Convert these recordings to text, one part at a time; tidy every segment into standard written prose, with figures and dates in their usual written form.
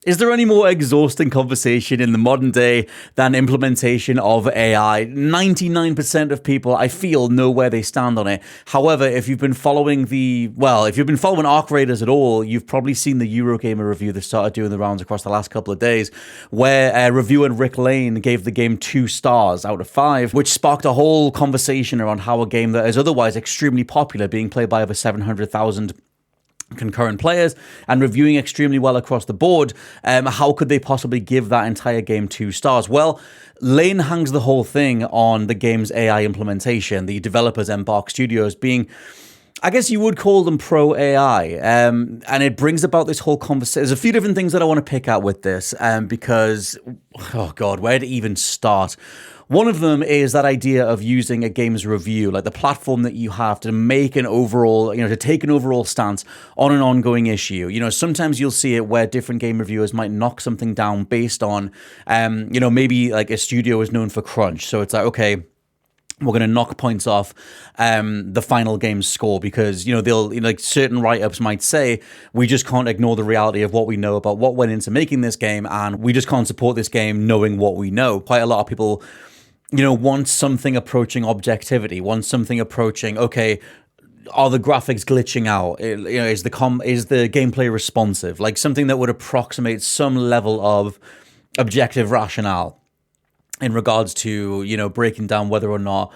Is there any more exhausting conversation in the modern day than implementation of AI? 99% of people, I feel, know where they stand on it. However, if you've been following Arc Raiders at all, you've probably seen the Eurogamer review that started doing the rounds across the last couple of days, where reviewer Rick Lane gave the game 2 stars out of 5, which sparked a whole conversation around how a game that is otherwise extremely popular, being played by over 700,000 concurrent players and reviewing extremely well across the board, how could they possibly give that entire game 2 stars? Well, Lane hangs the whole thing on the game's AI implementation, the developers Embark Studios being, I guess you would call them pro AI, and it brings about this whole conversation. There's a few different things that I want to pick out with this, because, oh God, where to even start? One of them is that idea of using a game's review, like the platform that you have to make an overall, to take an overall stance on an ongoing issue. Sometimes you'll see it where different game reviewers might knock something down based on, maybe like a studio is known for crunch. So it's like, okay, we're going to knock points off the final game's score because, certain write-ups might say, we just can't ignore the reality of what we know about what went into making this game, and we just can't support this game knowing what we know. Quite a lot of people, want something approaching objectivity, want something approaching, okay, are the graphics glitching out? Is the gameplay responsive? Like something that would approximate some level of objective rationale in regards to, breaking down whether or not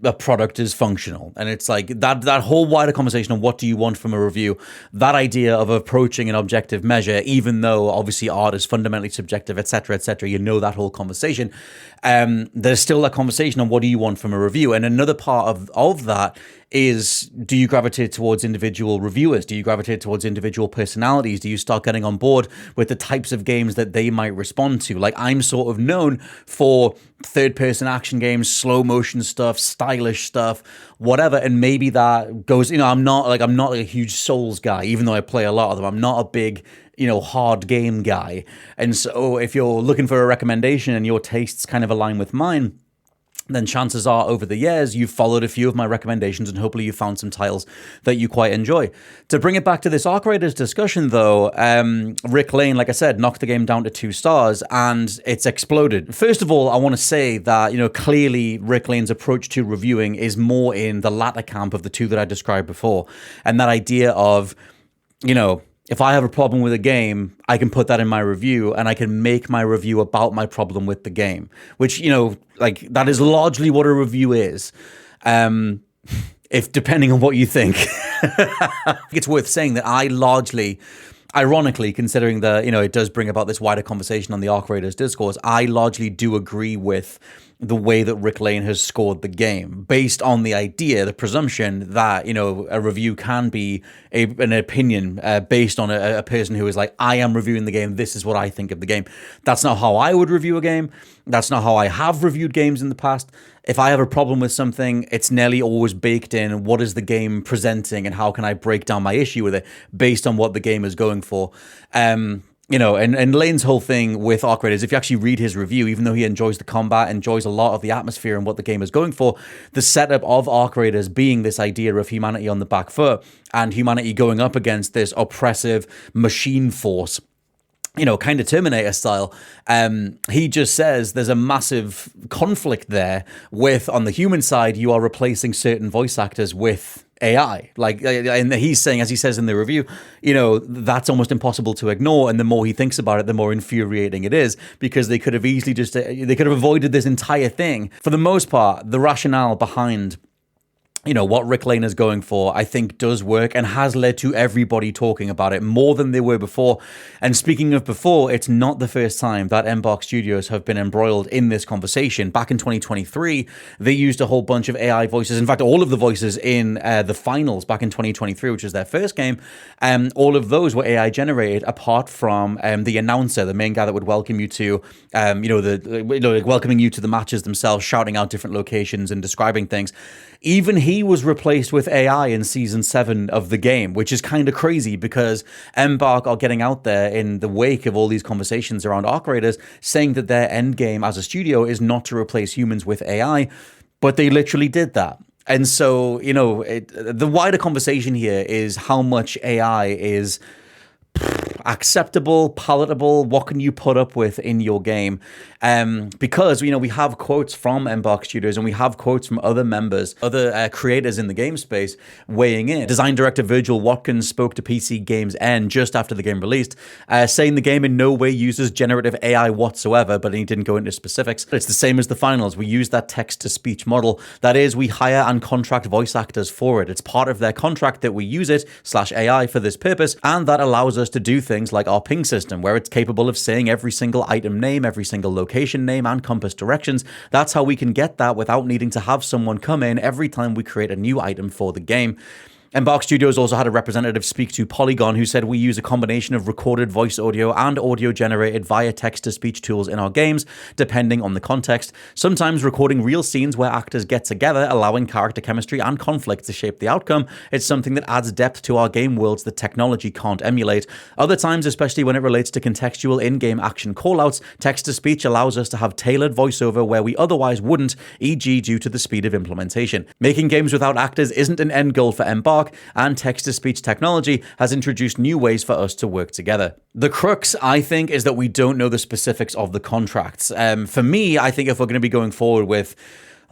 a product is functional. And it's like that whole wider conversation on what do you want from a review, that idea of approaching an objective measure, even though obviously art is fundamentally subjective, etc., etc., that whole conversation. There's still that conversation on what do you want from a review. And another part of that is, do you gravitate towards individual reviewers? Do you gravitate towards individual personalities? Do you start getting on board with the types of games that they might respond to? Like, I'm sort of known for third-person action games, slow motion stuff, stylish stuff, whatever. And maybe that goes, I'm not like a huge Souls guy, even though I play a lot of them. I'm not a big hard game guy. And so if you're looking for a recommendation and your tastes kind of align with mine, then chances are over the years you've followed a few of my recommendations and hopefully you found some titles that you quite enjoy. To bring it back to this Arc Raiders discussion though, Rick Lane, like I said, knocked the game down to 2 stars and it's exploded. First of all, I want to say that, clearly Rick Lane's approach to reviewing is more in the latter camp of the two that I described before. And that idea of, if I have a problem with a game, I can put that in my review and I can make my review about my problem with the game, which, that is largely what a review is. If depending on what you think, it's worth saying that I largely, ironically, considering that, it does bring about this wider conversation on the Arc Raiders discourse, I largely do agree with the way that Rick Lane has scored the game, based on the idea, the presumption that, a review can be an opinion based on a person who is like, I am reviewing the game, this is what I think of the game. That's not how I would review a game. That's not how I have reviewed games in the past. If I have a problem with something, it's nearly always baked in, what is the game presenting and how can I break down my issue with it based on what the game is going for. And Lane's whole thing with Arc Raiders, if you actually read his review, even though he enjoys the combat, enjoys a lot of the atmosphere and what the game is going for, the setup of Arc Raiders being this idea of humanity on the back foot and humanity going up against this oppressive machine force, kind of Terminator style. He just says there's a massive conflict there with, on the human side, you are replacing certain voice actors with AI. And he's saying, as he says in the review, that's almost impossible to ignore. And the more he thinks about it, the more infuriating it is, because they could have easily they could have avoided this entire thing. For the most part, the rationale behind what Rick Lane is going for, I think does work and has led to everybody talking about it more than they were before. And speaking of before, it's not the first time that Embark Studios have been embroiled in this conversation. Back in 2023, they used a whole bunch of AI voices. In fact, all of the voices in the finals back in 2023, which was their first game, all of those were AI generated, apart from the announcer, the main guy that would welcome you to, welcoming you to the matches themselves, shouting out different locations and describing things. Even he was replaced with AI in Season 7 of the game, which is kind of crazy because Embark are getting out there in the wake of all these conversations around Arc Raiders, saying that their end game as a studio is not to replace humans with AI, but they literally did that. And so, the wider conversation here is how much AI is acceptable, palatable? What can you put up with in your game? Because, we have quotes from Embark Studios and we have quotes from other members, other creators in the game space weighing in. Design director Virgil Watkins spoke to PC Games N just after the game released, saying the game in no way uses generative AI whatsoever, but he didn't go into specifics. It's the same as the finals. We use that text-to-speech model. That is, we hire and contract voice actors for it. It's part of their contract that we use it /AI for this purpose, and that allows us to do things like our ping system, where it's capable of saying every single item name, every single location name, and compass directions. That's how we can get that without needing to have someone come in every time we create a new item for the game. Embark Studios also had a representative speak to Polygon, who said we use a combination of recorded voice audio and audio generated via text-to-speech tools in our games, depending on the context, sometimes recording real scenes where actors get together, allowing character chemistry and conflict to shape the outcome. It's something that adds depth to our game worlds that technology can't emulate. Other times, especially when it relates to contextual in-game action callouts, text-to-speech allows us to have tailored voiceover where we otherwise wouldn't, e.g. due to the speed of implementation. Making games without actors isn't an end goal for Embark, and text-to-speech technology has introduced new ways for us to work together. The crux, I think, is that we don't know the specifics of the contracts. For me, I think if we're going to be going forward with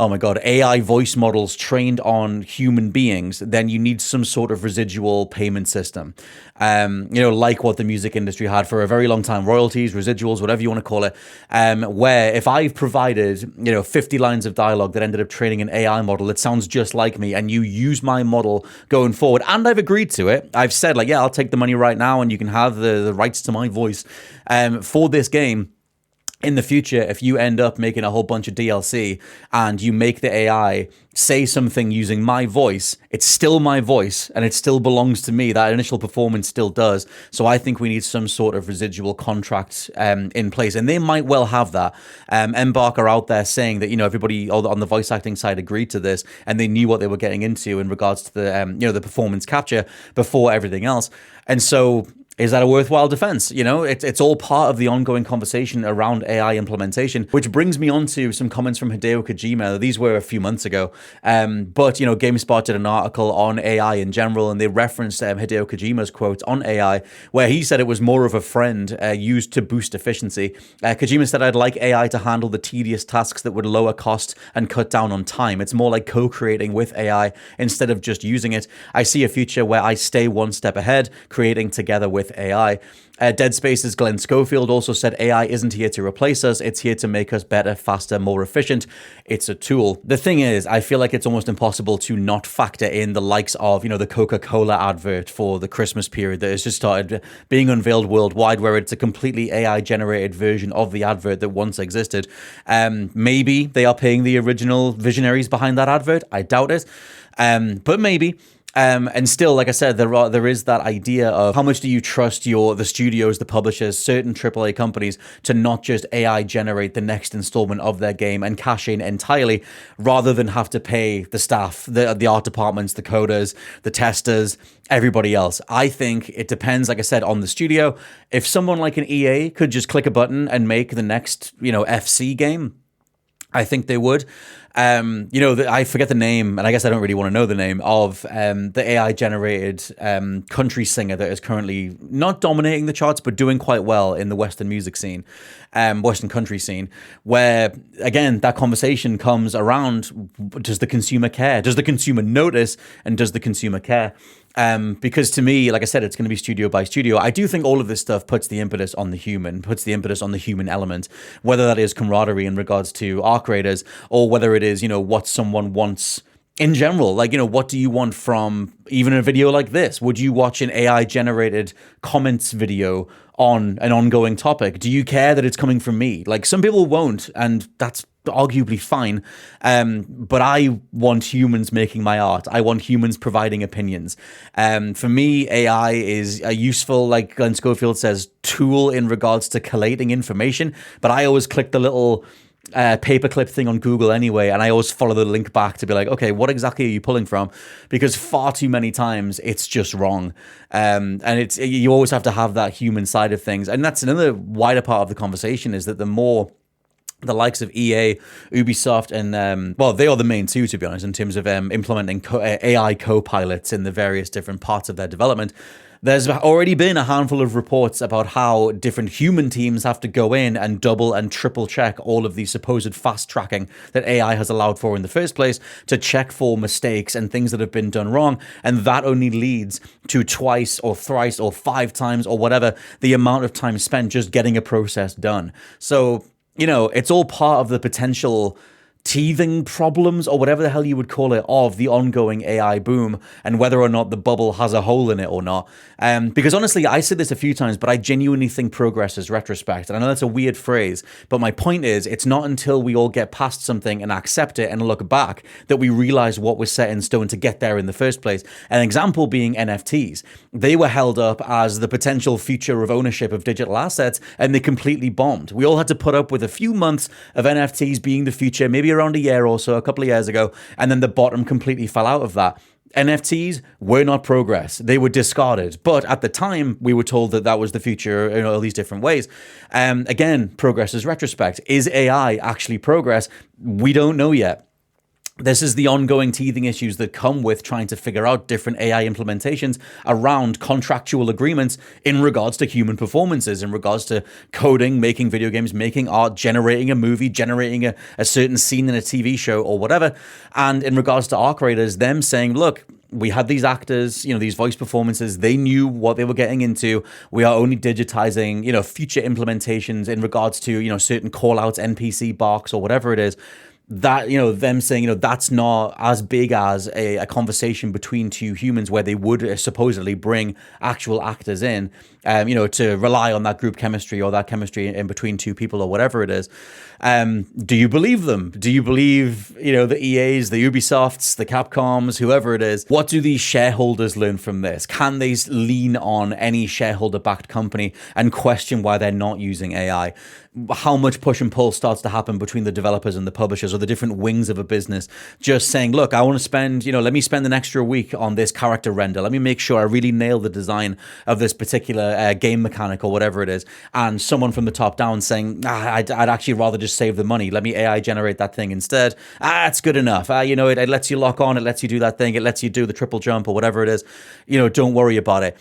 oh my God, AI voice models trained on human beings, then you need some sort of residual payment system. Like what the music industry had for a very long time, royalties, residuals, whatever you want to call it, where if I've provided, 50 lines of dialogue that ended up training an AI model that sounds just like me, and you use my model going forward, and I've agreed to it, I've said like, yeah, I'll take the money right now and you can have the rights to my voice for this game. In the future, if you end up making a whole bunch of DLC and you make the AI say something using my voice, it's still my voice and it still belongs to me. That initial performance still does. So I think we need some sort of residual contract in place, and they might well have that. Embark are out there saying that everybody on the voice acting side agreed to this, and they knew what they were getting into in regards to the the performance capture before everything else, and so. Is that a worthwhile defense? It's all part of the ongoing conversation around AI implementation, which brings me on to some comments from Hideo Kojima. These were a few months ago. But GameSpot did an article on AI in general, and they referenced Hideo Kojima's quote on AI, where he said it was more of a friend used to boost efficiency. Kojima said, I'd like AI to handle the tedious tasks that would lower cost and cut down on time. It's more like co-creating with AI instead of just using it. I see a future where I stay one step ahead, creating together with AI. Dead Space's Glenn Schofield also said AI isn't here to replace us, it's here to make us better, faster, more efficient. It's a tool. The thing is, I feel like it's almost impossible to not factor in the likes of, the Coca-Cola advert for the Christmas period that has just started being unveiled worldwide, where it's a completely AI-generated version of the advert that once existed. Maybe they are paying the original visionaries behind that advert. I doubt it. But maybe. And still, like I said, there is that idea of how much do you trust the studios, the publishers, certain AAA companies to not just AI generate the next installment of their game and cash in entirely, rather than have to pay the staff, the art departments, the coders, the testers, everybody else. I think it depends, like I said, on the studio. If someone like an EA could just click a button and make the next, FC game, I think they would. I forget the name, and I guess I don't really want to know the name of the AI-generated country singer that is currently not dominating the charts, but doing quite well in the Western music scene, Western country scene, where, again, that conversation comes around, does the consumer care? Does the consumer notice? And does the consumer care? Because to me, like I said, it's going to be studio by studio. I do think all of this stuff puts the impetus on the human element, whether that is camaraderie in regards to our creators, or whether it is, what someone wants in general. Like, what do you want from even a video like this? Would you watch an AI-generated comments video on an ongoing topic? Do you care that it's coming from me? Like, some people won't, and that's arguably fine, but I want humans making my art. I want humans providing opinions. For me, AI is a useful, like Glenn Schofield says, tool in regards to collating information, but I always click the little paperclip thing on Google anyway, and I always follow the link back to be like, okay, what exactly are you pulling from? Because far too many times it's just wrong, and you always have to have that human side of things. And that's another wider part of the conversation, is that the more the likes of EA, Ubisoft, and they are the main two, to be honest, in terms of implementing AI co-pilots in the various different parts of their development. There's already been a handful of reports about how different human teams have to go in and double and triple check all of the supposed fast tracking that AI has allowed for in the first place to check for mistakes and things that have been done wrong. And that only leads to twice or thrice or 5 times or whatever the amount of time spent just getting a process done. So, it's all part of the potential teething problems or whatever the hell you would call it of the ongoing AI boom, and whether or not the bubble has a hole in it or not. Because honestly, I said this a few times, but I genuinely think progress is retrospect. And I know that's a weird phrase, but my point is, it's not until we all get past something and accept it and look back that we realize what was set in stone to get there in the first place. An example being NFTs. They were held up as the potential future of ownership of digital assets, and they completely bombed. We all had to put up with a few months of NFTs being the future, maybe around a year or so, a couple of years ago, and then the bottom completely fell out of that. NFTs were not progress. They were discarded. But at the time, we were told that that was the future in all these different ways. Again, progress is retrospect. Is AI actually progress? We don't know yet. This is the ongoing teething issues that come with trying to figure out different AI implementations around contractual agreements in regards to human performances, in regards to coding, making video games, making art, generating a movie, generating a certain scene in a TV show or whatever. And in regards to art creators, them saying, look, we had these actors, these voice performances. They knew what they were getting into. We are only digitizing, future implementations in regards to, certain call outs, NPC barks or whatever it is. That, them saying, that's not as big as a conversation between two humans where they would supposedly bring actual actors in, to rely on that group chemistry or that chemistry in between two people or whatever it is. Do you believe them? Do you believe, the EAs, the Ubisofts, the Capcoms, whoever it is? What do these shareholders learn from this? Can they lean on any shareholder-backed company and question why they're not using AI? How much push and pull starts to happen between the developers and the publishers or the different wings of a business just saying, look, I want to spend, let me spend an extra week on this character render. Let me make sure I really nail the design of this particular game mechanic or whatever it is. And someone from the top down saying, I'd actually rather just save the money. Let me AI generate that thing instead. It's good enough. It lets you lock on. It lets you do that thing. It lets you do the triple jump or whatever it is. Don't worry about it.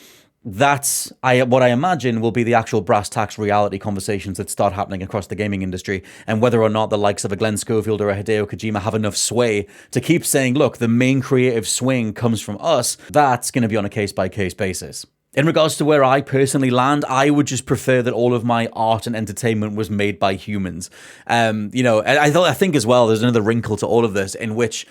That's what I imagine will be the actual brass tacks reality conversations that start happening across the gaming industry, and whether or not the likes of a Glenn Schofield or a Hideo Kojima have enough sway to keep saying, look, the main creative swing comes from us. That's going to be on a case-by-case basis. In regards to where I personally land, I would just prefer that all of my art and entertainment was made by humans. I think as well, there's another wrinkle to all of this in which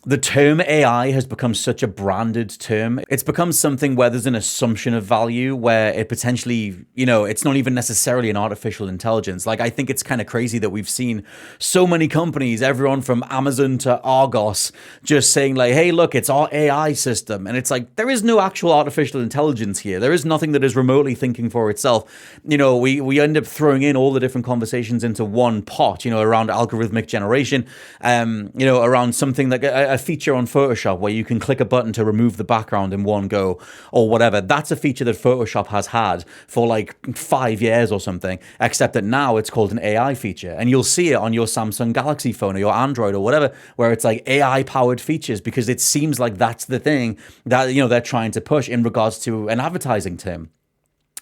the term AI has become such a branded term. It's become something where there's an assumption of value where it potentially, it's not even necessarily an artificial intelligence. Like, I think it's kind of crazy that we've seen so many companies, everyone from Amazon to Argos, just saying like, hey, look, it's our AI system. And it's like, there is no actual artificial intelligence here. There is nothing that is remotely thinking for itself. We end up throwing in all the different conversations into one pot, around algorithmic generation, around something like a feature on Photoshop where you can click a button to remove the background in one go or whatever. That's a feature that Photoshop has had for like 5 years or something, except that now it's called an AI feature, and you'll see it on your Samsung Galaxy phone or your Android or whatever, where it's like AI powered features, because it seems like that's the thing that they're trying to push in regards to an advertising term.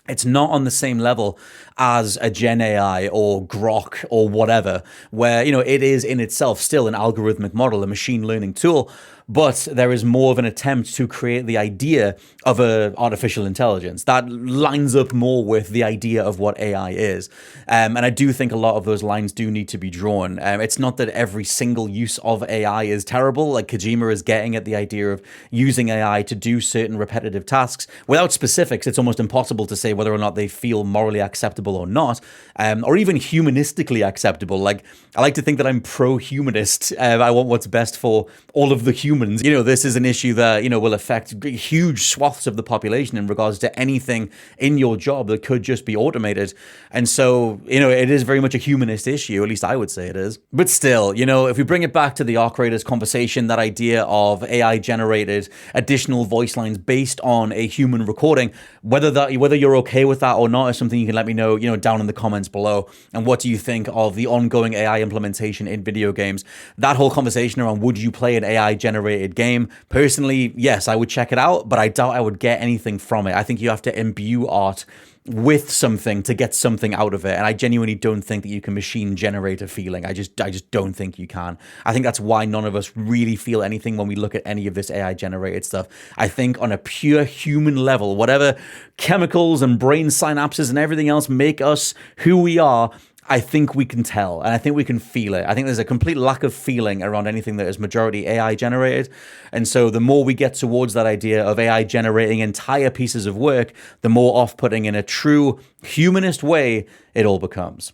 It's not on the same level as a Gen AI or Grok or whatever, where, it is in itself still an algorithmic model, a machine learning tool, but there is more of an attempt to create the idea of a artificial intelligence that lines up more with the idea of what AI is. And I do think a lot of those lines do need to be drawn. It's not that every single use of AI is terrible. Like, Kojima is getting at the idea of using AI to do certain repetitive tasks. Without specifics, it's almost impossible to say whether or not they feel morally acceptable or not, or even humanistically acceptable. Like, I like to think that I'm pro-humanist. I want what's best for all of the humans. This is an issue that, will affect huge swaths of the population in regards to anything in your job that could just be automated. And so, it is very much a humanist issue, at least I would say it is. But still, if we bring it back to the art creators conversation, that idea of AI generated additional voice lines based on a human recording, whether you're okay with that or not is something you can let me know, down in the comments below. And what do you think of the ongoing AI implementation in video games? That whole conversation around, would you play an AI generated generated game. Personally, yes, I would check it out, but I doubt I would get anything from it. I think you have to imbue art with something to get something out of it, and I genuinely don't think that you can machine generate a feeling. I just don't think you can. I think that's why none of us really feel anything when we look at any of this AI generated stuff. I think on a pure human level, whatever chemicals and brain synapses and everything else make us who we are, I think we can tell, and I think we can feel it. I think there's a complete lack of feeling around anything that is majority AI generated. And so the more we get towards that idea of AI generating entire pieces of work, the more off-putting in a true humanist way it all becomes.